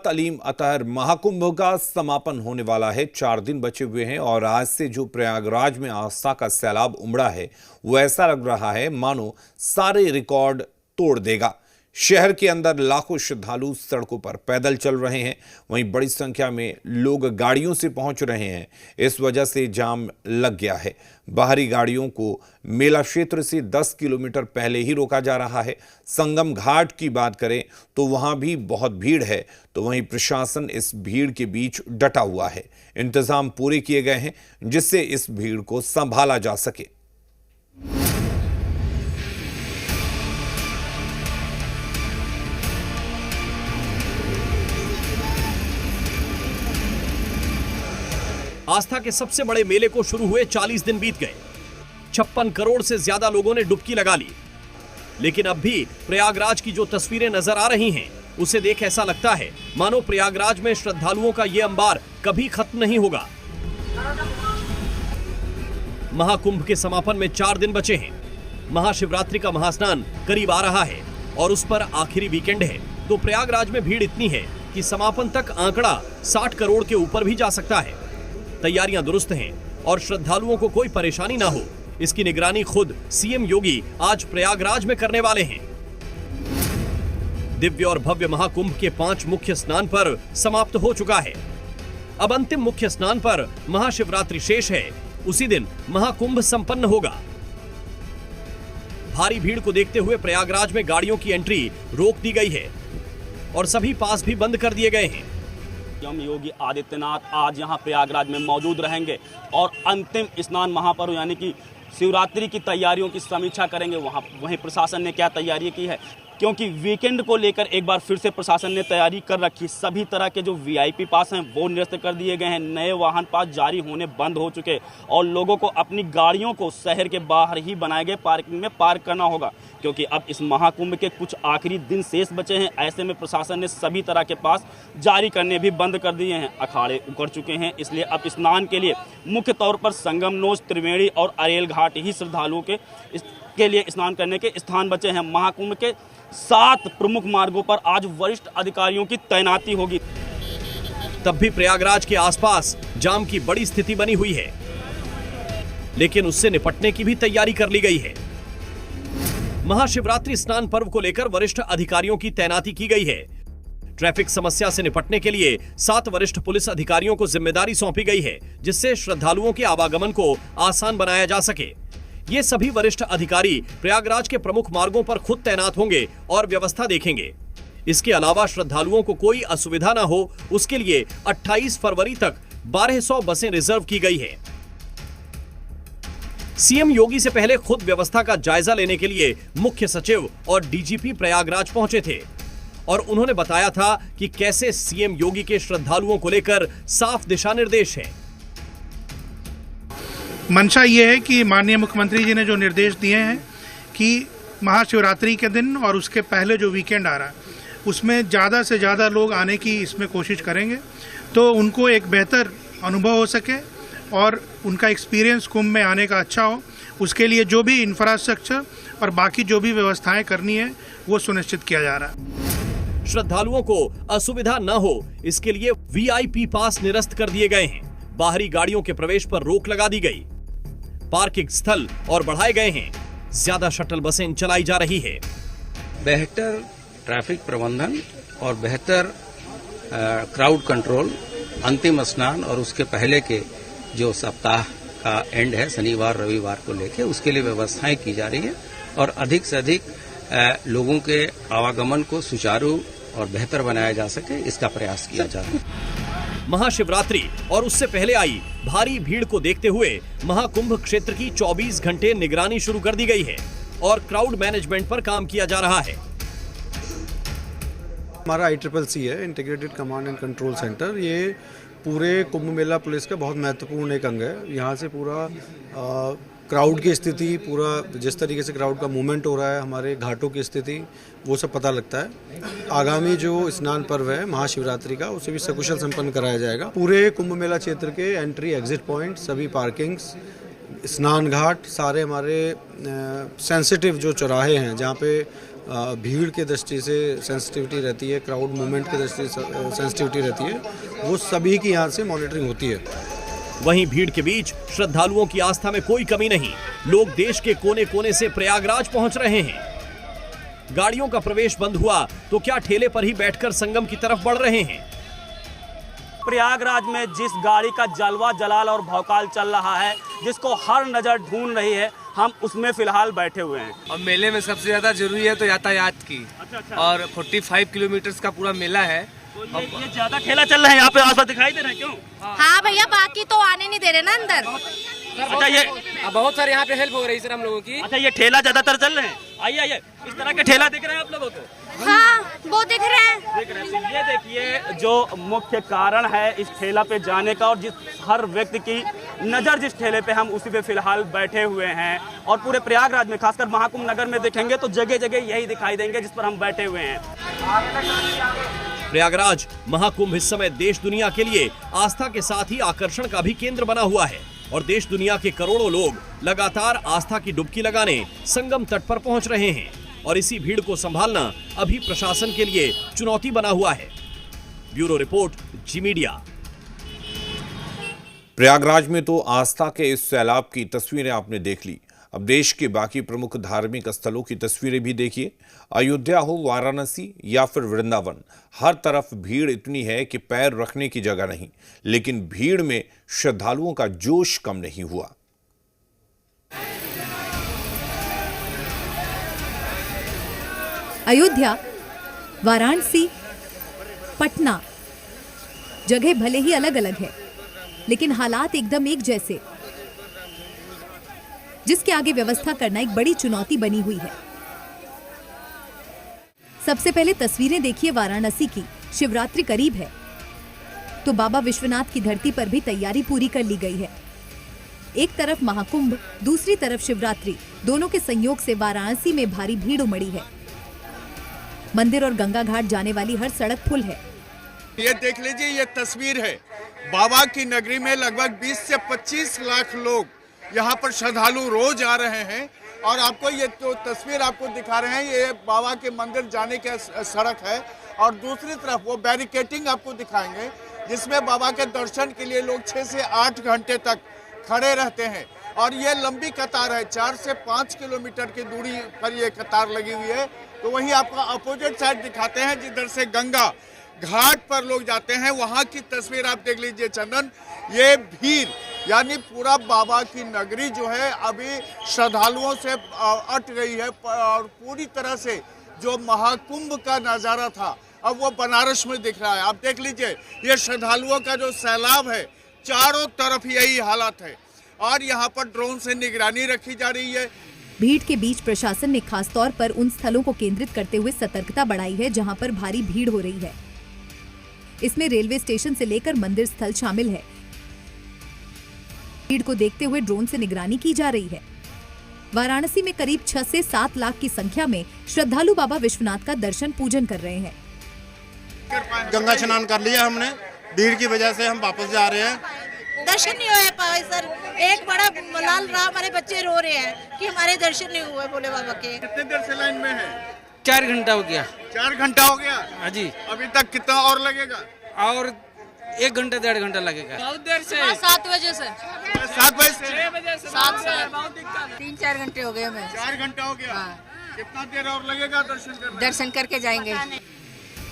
रहमत अलीम अतहर महाकुंभ का समापन होने वाला है। 4 दिन बचे हुए हैं और आज से जो प्रयागराज में आस्था का सैलाब उमड़ा है वो ऐसा लग रहा है मानो सारे रिकॉर्ड तोड़ देगा। शहर के अंदर लाखों श्रद्धालु सड़कों पर पैदल चल रहे हैं, वहीं बड़ी संख्या में लोग गाड़ियों से पहुंच रहे हैं। इस वजह से जाम लग गया है। बाहरी गाड़ियों को मेला क्षेत्र से 10 किलोमीटर पहले ही रोका जा रहा है। संगम घाट की बात करें तो वहां भी बहुत भीड़ है, तो वहीं प्रशासन इस भीड़ के बीच डटा हुआ है। इंतजाम पूरे किए गए हैं जिससे इस भीड़ को संभाला जा सके। आस्था के सबसे बड़े मेले को शुरू हुए 40 दिन बीत गए। 56 करोड़ से ज्यादा लोगों ने डुबकी लगा ली, लेकिन अब भी प्रयागराज की जो तस्वीरें नजर आ रही हैं, उसे देख ऐसा लगता है मानो प्रयागराज में श्रद्धालुओं का ये अंबार कभी खत्म नहीं होगा। महाकुंभ के समापन में 4 दिन बचे हैं। महाशिवरात्रि का महास्नान करीब आ रहा है और उस पर आखिरी वीकेंड है, तो प्रयागराज में भीड़ इतनी है कि समापन तक आंकड़ा 60 करोड़ के ऊपर भी जा सकता है। तैयारियां दुरुस्त हैं और श्रद्धालुओं को कोई परेशानी ना हो, इसकी निगरानी खुद सीएम योगी आज प्रयागराज में करने वाले हैं। दिव्य और भव्य महाकुंभ के 5 मुख्य स्नान पर समाप्त हो चुका है। अब अंतिम मुख्य स्नान पर महाशिवरात्रि शेष है। उसी दिन महाकुंभ संपन्न होगा। भारी भीड़ को देखते हुए प्रयागराज में गाड़ियों की एंट्री रोक दी गई है और सभी पास भी बंद कर दिए गए हैं। सीएम योगी आदित्यनाथ आज यहां प्रयागराज में मौजूद रहेंगे और अंतिम स्नान महापर्व यानी कि शिवरात्रि की तैयारियों की समीक्षा करेंगे। वहीं प्रशासन ने क्या तैयारी की है, क्योंकि वीकेंड को लेकर एक बार फिर से प्रशासन ने तैयारी कर रखी। सभी तरह के जो वीआईपी पास हैं वो निरस्त कर दिए गए हैं। नए वाहन पास जारी होने बंद हो चुके और लोगों को अपनी गाड़ियों को शहर के बाहर ही बनाए गए पार्किंग में पार्क करना होगा, क्योंकि अब इस महाकुंभ के कुछ आखिरी दिन शेष बचे हैं। ऐसे में प्रशासन ने सभी तरह के पास जारी करने भी बंद कर दिए हैं। अखाड़े उखड़ चुके हैं, इसलिए अब स्नान के लिए मुख्य तौर पर संगमनोज, त्रिवेणी और अरेल घाट ही श्रद्धालुओं के लिए स्नान करने के स्थान बचे हैं। महाकुंभ के 7 प्रमुख मार्गों पर आज वरिष्ठ अधिकारियों की तैनाती होगी। तब भी प्रयागराज के आसपास जाम की बड़ी स्थिति बनी हुई है, लेकिन उससे निपटने की भी तैयारी कर ली गई है। महाशिवरात्रि स्नान पर्व को लेकर वरिष्ठ अधिकारियों की तैनाती की गई है। ट्रैफिक समस्या से निपटने के लिए 7 वरिष्ठ पुलिस अधिकारियों को जिम्मेदारी सौंपी गई है, जिससे श्रद्धालुओं के आवागमन को आसान बनाया जा सके। ये सभी वरिष्ठ अधिकारी प्रयागराज के प्रमुख मार्गों पर खुद तैनात होंगे और व्यवस्था देखेंगे। इसके अलावा श्रद्धालुओं को कोई असुविधा न हो, उसके लिए 28 फरवरी तक 1200 बसें रिजर्व की गई है। सीएम योगी से पहले खुद व्यवस्था का जायजा लेने के लिए मुख्य सचिव और डीजीपी प्रयागराज पहुंचे थे और उन्होंने बताया था कि कैसे सीएम योगी के श्रद्धालुओं को लेकर साफ दिशा निर्देश है। मंशा ये है कि माननीय मुख्यमंत्री जी ने जो निर्देश दिए हैं कि महाशिवरात्रि के दिन और उसके पहले जो वीकेंड आ रहा है उसमें ज़्यादा से ज़्यादा लोग आने की इसमें कोशिश करेंगे, तो उनको एक बेहतर अनुभव हो सके और उनका एक्सपीरियंस कुंभ में आने का अच्छा हो, उसके लिए जो भी इंफ्रास्ट्रक्चर और बाकी जो भी व्यवस्थाएं करनी है वो सुनिश्चित किया जा रहा है। श्रद्धालुओं को असुविधा न हो, इसके लिए वीआईपी पास निरस्त कर दिए गए हैं। बाहरी गाड़ियों के प्रवेश पर रोक लगा दी गई। पार्किंग स्थल और बढ़ाए गए हैं। ज्यादा शटल बसें चलाई जा रही है। बेहतर ट्रैफिक प्रबंधन और बेहतर क्राउड कंट्रोल अंतिम स्नान और उसके पहले के जो सप्ताह का एंड है शनिवार रविवार को लेके, उसके लिए व्यवस्थाएं की जा रही है और अधिक से अधिक लोगों के आवागमन को सुचारू और बेहतर बनाया जा सके, इसका प्रयास किया जा रहा है। महाशिवरात्रि और उससे पहले आई भारी भीड़ को देखते हुए महाकुंभ क्षेत्र की 24 घंटे निगरानी शुरू कर दी गई है और क्राउड मैनेजमेंट पर काम किया जा रहा है। हमारा ICCC है, integrated command and control centre. ये पूरे कुंभ मेला पुलिस का बहुत महत्वपूर्ण एक अंग है। यहाँ से पूरा क्राउड की स्थिति, पूरा जिस तरीके से क्राउड का मूवमेंट हो रहा है, हमारे घाटों की स्थिति, वो सब पता लगता है। आगामी जो स्नान पर्व है महाशिवरात्रि का, उसे भी सकुशल संपन्न कराया जाएगा। पूरे कुंभ मेला क्षेत्र के एंट्री एग्जिट पॉइंट, सभी पार्किंग्स, स्नान घाट, सारे हमारे सेंसिटिव जो चौराहे हैं जहाँ पे भीड़ के दृष्टि से सेंसिटिविटी रहती है, क्राउड मूवमेंट की दृष्टि से सेंसिटिविटी रहती है, वो सभी की यहाँ से मॉनिटरिंग होती है। वहीं भीड़ के बीच श्रद्धालुओं की आस्था में कोई कमी नहीं। लोग देश के कोने कोने से प्रयागराज पहुंच रहे हैं। गाड़ियों का प्रवेश बंद हुआ तो क्या ठेले पर ही बैठकर संगम की तरफ बढ़ रहे हैं। प्रयागराज में जिस गाड़ी का जलवा जलाल और भौकाल चल रहा है, जिसको हर नज़र ढूंढ रही है, हम उसमें फिलहाल बैठे हुए हैं। और मेले में सबसे ज्यादा जरूरी है तो यातायात की। और 45 किलोमीटर का पूरा मेला है। तो ये ज्यादा ठेला चल रहा है यहाँ पे आसपास, दिखाई दे रहा है क्यों? हाँ भैया, बाकी तो आने नहीं दे रहे ना अंदर। अच्छा, ये बहुत सारे यहाँ पे हेल्प हो रही है सर हम लोगों की। अच्छा, ये ठेला ज्यादातर चल रहे हैं। आइए आइए, इस तरह के ठेला दिख रहे हैं आप लोगों को? हाँ, वो दिख रहे हैं। तो ये देखिए, जो मुख्य कारण है इस ठेला पे जाने का, और जिस हर व्यक्ति की नज़र जिस ठेले पे, हम उसी पे फिलहाल बैठे हुए हैं। और पूरे प्रयागराज में, खासकर महाकुंभ नगर में देखेंगे तो जगह जगह यही दिखाई देंगे जिस पर हम बैठे हुए हैं। प्रयागराज महाकुंभ इस समय देश दुनिया के लिए आस्था के साथ ही आकर्षण का भी केंद्र बना हुआ है और देश दुनिया के करोड़ों लोग लगातार आस्था की डुबकी लगाने संगम तट पर पहुंच रहे हैं और इसी भीड़ को संभालना अभी प्रशासन के लिए चुनौती बना हुआ है। ब्यूरो रिपोर्ट, जी मीडिया। प्रयागराज में तो आस्था के इस सैलाब की तस्वीरें आपने देख ली। अब देश के बाकी प्रमुख धार्मिक स्थलों की तस्वीरें भी देखिए। अयोध्या हो, वाराणसी या फिर वृंदावन, हर तरफ भीड़ इतनी है कि पैर रखने की जगह नहीं। लेकिन भीड़ में श्रद्धालुओं का जोश कम नहीं हुआ। अयोध्या, वाराणसी, पटना, जगह भले ही अलग अलग है लेकिन हालात एकदम एक जैसे, जिसके आगे व्यवस्था करना एक बड़ी चुनौती बनी हुई है। सबसे पहले तस्वीरें देखिए वाराणसी की। शिवरात्रि करीब है तो बाबा विश्वनाथ की धरती पर भी तैयारी पूरी कर ली गई है। एक तरफ महाकुंभ, दूसरी तरफ शिवरात्रि, दोनों के संयोग से वाराणसी में भारी भीड़ उमड़ी है। मंदिर और गंगा घाट जाने वाली हर सड़क फुल है। ये देख लीजिए, ये तस्वीर है बाबा की नगरी में लगभग 20 से 25 लाख लोग यहाँ पर श्रद्धालु रोज आ रहे हैं। और आपको ये जो तस्वीर आपको दिखा रहे हैं, ये बाबा के मंदिर जाने की सड़क है। और दूसरी तरफ वो बैरिकेटिंग आपको दिखाएंगे जिसमें बाबा के दर्शन के लिए लोग 6 से 8 घंटे तक खड़े रहते हैं। और ये लंबी कतार है, 4 से 5 किलोमीटर की दूरी पर ये कतार लगी हुई है। तो वहीं आपको अपोजिट साइड दिखाते हैं जिधर से गंगा घाट पर लोग जाते हैं, वहाँ की तस्वीर आप देख लीजिए चंदन। ये भीड़ यानी पूरा बाबा की नगरी जो है अभी श्रद्धालुओं से अट गई है। और पूरी तरह से जो महाकुंभ का नज़ारा था अब वो बनारस में दिख रहा है। आप देख लीजिए, ये श्रद्धालुओं का जो सैलाब है, चारों तरफ यही हालत है। और यहाँ पर ड्रोन से निगरानी रखी जा रही है। भीड़ के बीच प्रशासन ने खास तौर पर उन स्थलों को केंद्रित करते हुए सतर्कता बढ़ाई है जहां पर भारी भीड़ हो रही है। इसमें रेलवे स्टेशन से लेकर मंदिर स्थल शामिल है। भीड़ को देखते हुए ड्रोन से निगरानी की जा रही है। वाराणसी में करीब 6 से 7 लाख की संख्या में श्रद्धालु बाबा विश्वनाथ का दर्शन पूजन कर रहे हैं। गंगा स्नान कर लिया हमने, भीड़ की वजह से हम वापस जा रहे हैं। दर्शन नहीं हो पाए सर, एक बड़ा लाल रहा, हमारे बच्चे रो रहे हैं कि हमारे दर्शन नहीं हुए भोले बाबा के। कितने देर से लाइन में है? 4 घंटा हो गया। 4 घंटा हो गया? हाँ जी। अभी तक कितना और लगेगा? और 1 घंटा 1.5 घंटा लगेगा। बहुत देर से 7 बजे से 7 बजे से 6 बजे से 7 से 3-4 घंटे हो गए हमें। 4 घंटा हो गया। कितना देर और लगेगा दर्शन करने? दर्शन करके जाएंगे।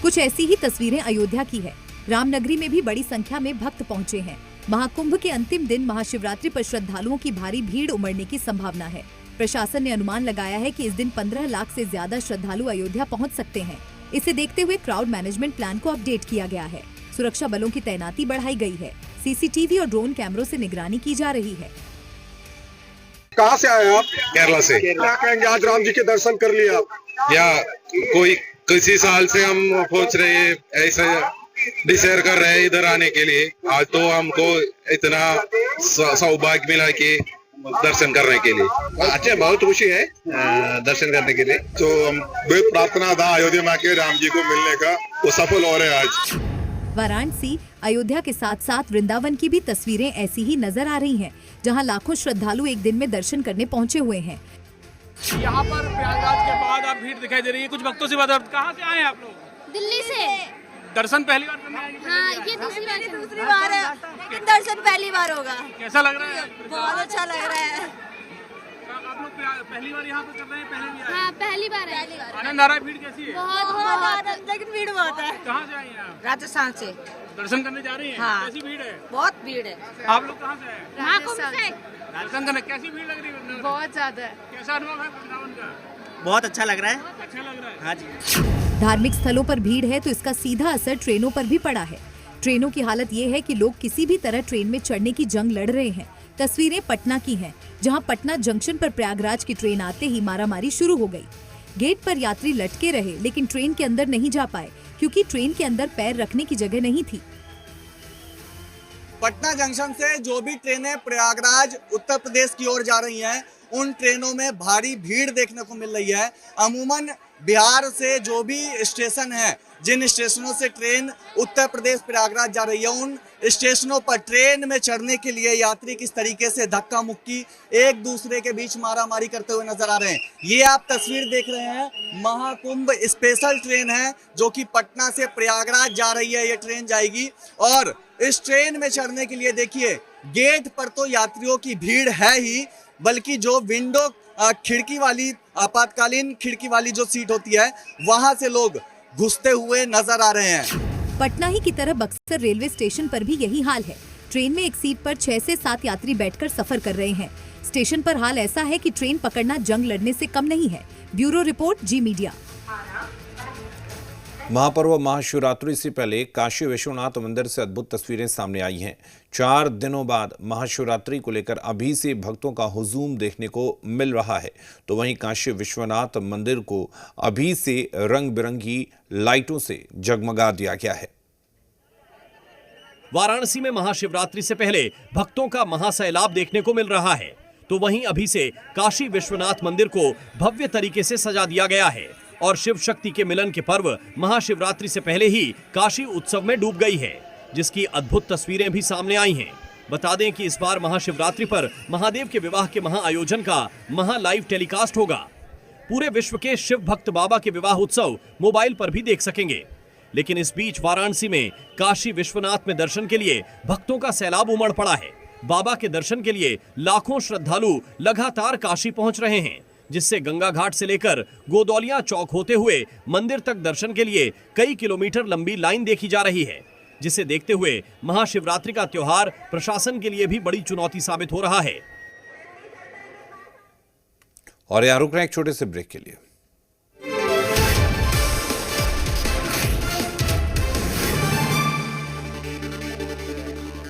कुछ ऐसी ही तस्वीरें अयोध्या की है। रामनगरी में भी बड़ी संख्या में भक्त पहुंचे हैं। महाकुंभ के अंतिम दिन महाशिवरात्रि पर श्रद्धालुओं की भारी भीड़ उमड़ने की संभावना है। प्रशासन ने अनुमान लगाया है कि इस दिन 15 लाख से ज्यादा श्रद्धालु अयोध्या पहुंच सकते हैं। इसे देखते हुए क्राउड मैनेजमेंट प्लान को अपडेट किया गया है। सुरक्षा बलों की तैनाती बढ़ाई गई है। सीसीटीवी और ड्रोन कैमरों से निगरानी की जा रही है। कहाँ से आए आप? केरला से। क्या कहेंगे, आज राम जी के दर्शन कर लिए आप? या कोई किसी साल से हम सोच रहे हैं, ऐसे डिसाइड कर रहे हैं इधर आने के लिए। आज तो हमको इतना सौभाग्य मिला कि दर्शन करने के लिए। अच्छा, बहुत खुशी है दर्शन करने के लिए। तो हम बड़ी प्रार्थना था अयोध्या में आके राम जी को मिलने का, वो सफल हो रहे हैं आज। वाराणसी, अयोध्या के साथ साथ वृंदावन की भी तस्वीरें ऐसी ही नजर आ रही हैं, जहां लाखों श्रद्धालु एक दिन में दर्शन करने पहुंचे हुए हैं। यहाँ पर प्रयागराज के बाद आप भीड़ दिखाई दे रही है। कुछ भक्तों से बात, कहाँ से आए हैं आप लोग? दिल्ली से। दर्शन पहली बार करने आएंगे? हाँ, ये दूसरी बार है, लेकिन दर्शन पहली बार होगा। कैसा लग रहा है? बहुत अच्छा लग रहा है। आप लोग पहली बार यहाँ पर कर रहे हैं? पहले भी आए? हाँ, पहली बार है। आनंद आ रहा है? भीड़ कैसी है? बहुत आनंद, लेकिन भीड़ बहुत है। कहाँ से आई हैं आप? राजस्थान से। दर्शन करने जा रही हैं? हाँ। कैसी भीड़ है? बहुत भीड़ है। आप लोग कहाँ से आए? महाकुंभ से। दर्शन करने कैसी भीड़ लग रही है? बहुत ज्यादा है। कैसा अनुभव है वृंदावन का? बहुत अच्छा लग रहा है। अच्छा लग रहा है? हाँ जी। धार्मिक स्थलों पर भीड़ है तो इसका सीधा असर ट्रेनों पर भी पड़ा है। ट्रेनों की हालत ये है कि लोग किसी भी तरह ट्रेन में चढ़ने की जंग लड़ रहे हैं। तस्वीरें पटना की हैं, जहां पटना जंक्शन पर प्रयागराज की ट्रेन आते ही मारामारी शुरू हो गई। गेट पर यात्री लटके रहे लेकिन ट्रेन के अंदर नहीं जा पाए क्योंकि ट्रेन के अंदर पैर रखने की जगह नहीं थी। पटना जंक्शन से जो भी ट्रेनें प्रयागराज उत्तर प्रदेश की ओर जा रही हैं, उन ट्रेनों में भारी भीड़ देखने को मिल रही है। अमूमन बिहार से जो भी स्टेशन है, जिन स्टेशनों से ट्रेन उत्तर प्रदेश प्रयागराज जा रही है, उन स्टेशनों पर ट्रेन में चढ़ने के लिए यात्री किस तरीके से धक्का मुक्की, एक दूसरे के बीच मारामारी करते हुए नजर आ रहे हैं। ये आप तस्वीर देख रहे हैं, महाकुंभ स्पेशल ट्रेन है जो कि पटना से प्रयागराज जा रही है। ये ट्रेन जाएगी और इस ट्रेन में चढ़ने के लिए देखिए गेट पर तो यात्रियों की भीड़ है ही, बल्कि जो विंडो खिड़की वाली, आपातकालीन खिड़की वाली जो सीट होती है, वहां से लोग घुसते हुए नजर आ रहे हैं। पटना ही की तरह बक्सर रेलवे स्टेशन पर भी यही हाल है। ट्रेन में एक सीट पर 6 से 7 यात्री बैठकर सफर कर रहे हैं। स्टेशन पर हाल ऐसा है कि ट्रेन पकड़ना जंग लड़ने से कम नहीं है। ब्यूरो रिपोर्ट, जी मीडिया। महापर्व महाशिवरात्रि से पहले काशी विश्वनाथ मंदिर से अद्भुत तस्वीरें सामने आई हैं। 4 दिनों बाद महाशिवरात्रि को लेकर अभी से भक्तों का हुजूम देखने को मिल रहा है, तो वहीं काशी विश्वनाथ मंदिर को अभी से रंग बिरंगी लाइटों से जगमगा दिया गया है। वाराणसी में महाशिवरात्रि से पहले भक्तों का महासैलाब देखने को मिल रहा है, तो वहीं अभी से काशी विश्वनाथ मंदिर को भव्य तरीके से सजा दिया गया है और शिव शक्ति के मिलन के पर्व महाशिवरात्रि से पहले ही काशी उत्सव में डूब गई है, जिसकी अद्भुत तस्वीरें भी सामने आई हैं। बता दें कि इस बार महाशिवरात्रि पर महादेव के विवाह के महाआयोजन का लाइव टेलीकास्ट होगा। पूरे विश्व के शिव भक्त बाबा के विवाह उत्सव मोबाइल पर भी देख सकेंगे। लेकिन इस बीच वाराणसी में काशी विश्वनाथ में दर्शन के लिए भक्तों का सैलाब उमड़ पड़ा है। बाबा के दर्शन के लिए लाखों श्रद्धालु लगातार काशी पहुंच रहे हैं, जिससे गंगा घाट से लेकर गोदौलिया चौक होते हुए मंदिर तक दर्शन के लिए कई किलोमीटर लंबी लाइन देखी जा रही है, जिसे देखते हुए महाशिवरात्रि का त्योहार प्रशासन के लिए भी बड़ी चुनौती साबित हो रहा है। और यहाँ रुक रहे हैं एक छोटे से ब्रेक के लिए।